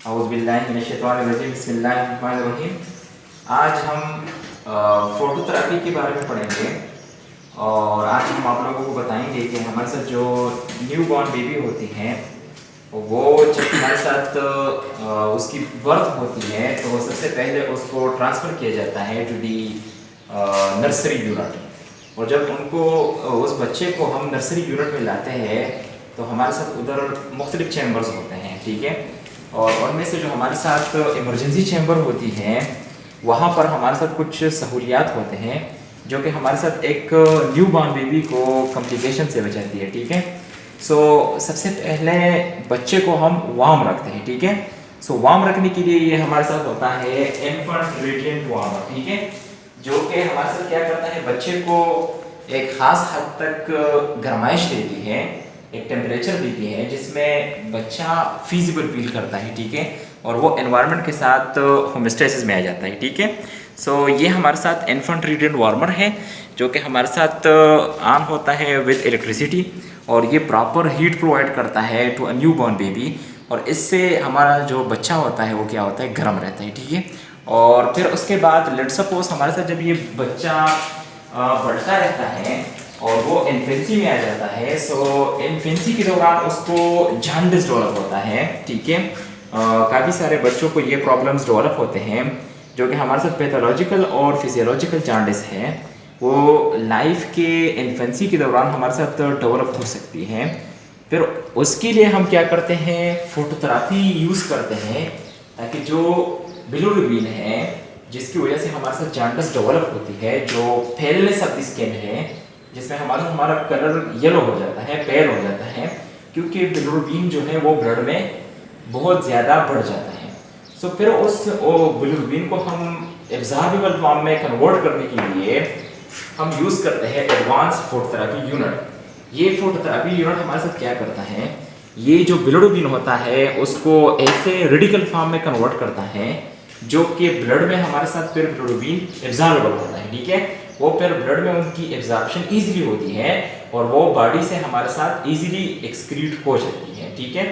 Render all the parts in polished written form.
औज़ुबिल्लाहि बिस्मिल्लाहिर्रहमानिर्रहीम। आज हम फ़ोटोथेरेपी के बारे में पढ़ेंगे और आज हम आप लोगों को बताएंगे कि हमारे साथ जो न्यू बॉर्न बेबी होती हैं वो जब हमारे साथ उसकी बर्थ होती है तो सबसे पहले उसको ट्रांसफ़र किया जाता है टू दी नर्सरी यूनिट। और जब उनको उस बच्चे को हम नर्सरी यूनिट में लाते हैं तो हमारे साथ उधर मुख्तलिफ़ चैम्बर्स होते हैं, ठीक है। और उनमें से जो हमारे साथ इमरजेंसी चैम्बर होती हैं वहाँ पर हमारे साथ कुछ सहूलियात होते हैं जो कि हमारे साथ एक न्यू बॉर्न बेबी को कॉम्प्लिकेशन से बचाती है, ठीक है। सबसे पहले बच्चे को हम वार्म रखते हैं, ठीक है। वार्म रखने के लिए ये हमारे साथ होता है इन्फेंट रेडिएंट वार्मर, ठीक है, जो कि हमारे साथ क्या करता है, बच्चे को एक ख़ास हद तक गरमाइश देती है, एक टेम्परेचर देती है जिसमें बच्चा फिजिबल फील करता है, ठीक है, और वो एनवायरनमेंट के साथ होमोस्टेसिस में आ जाता है, ठीक है। ये हमारे साथ इन्फेंट रेडिएंट वार्मर है जो कि हमारे साथ ऑन होता है विद इलेक्ट्रिसिटी और ये प्रॉपर हीट प्रोवाइड करता है to a newborn baby. और इससे हमारा जो बच्चा होता है वो क्या होता है, गर्म रहता है, ठीक है। और फिर उसके बाद लेट्स सपोज हमारे साथ जब ये बच्चा बढ़ता रहता है और वो इन्फेंसी में आ जाता है, इन्फेंसी के दौरान उसको जॉन्डिस डेवलप होता है, ठीक है। काफ़ी सारे बच्चों को ये प्रॉब्लम्स डेवलप होते हैं जो कि हमारे साथ पैथोलॉजिकल और फिजियोलॉजिकल जॉन्डिस है, वो लाइफ के इन्फेंसी के दौरान हमारे साथ डेवलप हो सकती हैं। फिर उसके लिए हम क्या करते हैं, फोटोथेरेपी यूज़ करते हैं ताकि जो बिलिरुबिन है जिसकी वजह से हमारे साथ जॉन्डिस डेवलप होती है, जो फेलनेस ऑफ द स्किन है जिसमें हमारा कलर येलो हो जाता है, पेल हो जाता है, क्योंकि बिलिरुबिन जो है वो ब्लड में बहुत ज़्यादा बढ़ जाता है। फिर उस बिलिरुबिन को हम एब्जॉर्बेबल फॉर्म में कन्वर्ट करने के लिए हम यूज़ करते हैं एडवांस फोटोथेरेपी यूनिट। ये फोटोथेरेपी यूनिट हमारे साथ क्या करता है, ये जो बिलिरुबिन होता है उसको ऐसे रेडिकल फॉर्म में कन्वर्ट करता है जो कि ब्लड में हमारे साथ फिर बिलिरुबिन एब्जॉर्बेबल होता है, ठीक है। वो फिर ब्लड में उनकी एब्जॉर्प्शन ईजिली होती है और वो बॉडी से हमारे साथ ईजिली एक्सक्रीट हो जाती है, ठीक है।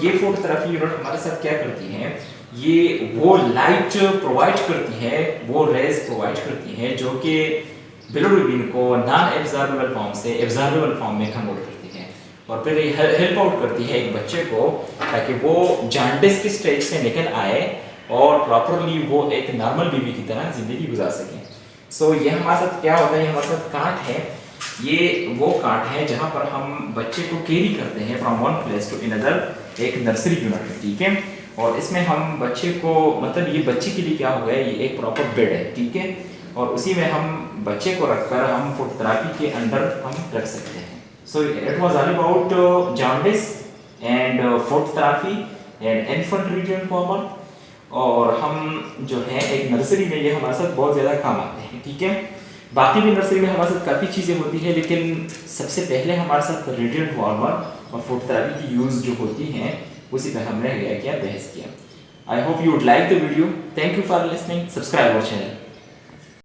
ये फोटोथेरेपी यूनिट हमारे साथ क्या करती है, ये वो लाइट प्रोवाइड करती है, वो रेज प्रोवाइड करती है जो कि बिलिरुबिन को नॉन एब्जॉर्बेबल फॉर्म से एब्जॉर्बेबल फॉर्म में कन्वर्ट करती है और फिर ये हेल्प आउट करती है एक बच्चे को ताकि वो जॉन्डिस की स्टेज से निकल आए और प्रॉपरली वो एक नॉर्मल बेबी की तरह ज़िंदगी गुजार सकें। ये हमारे साथ क्या होता है, हमारे साथ काट है, ये वो काट है जहाँ पर हम बच्चे को कैरी करते हैं from one place to another, एक नर्सरी यूनिट में, ठीक है। और इसमें हम बच्चे को, मतलब ये बच्चे के लिए क्या हो गया, ये एक प्रॉपर बेड है, ठीक है, और उसी में हम बच्चे को रखकर हम फोटोथेरेपी के अंडर हम रख सकते हैं। It was all about jaundice and phototherapy and infant radiant warmer. और हम जो है एक नर्सरी में ये हमारे साथ बहुत ज़्यादा काम आते हैं, ठीक है। बाकी भी नर्सरी में हमारे साथ काफ़ी चीज़ें होती हैं लेकिन सबसे पहले हमारे साथ रेडिएंट वार्मर और फोटोथेरेपी की यूज़ जो होती हैं उसी पर हमने क्या बहस किया। I hope you would like the video. Thank you for listening. Subscribe our channel.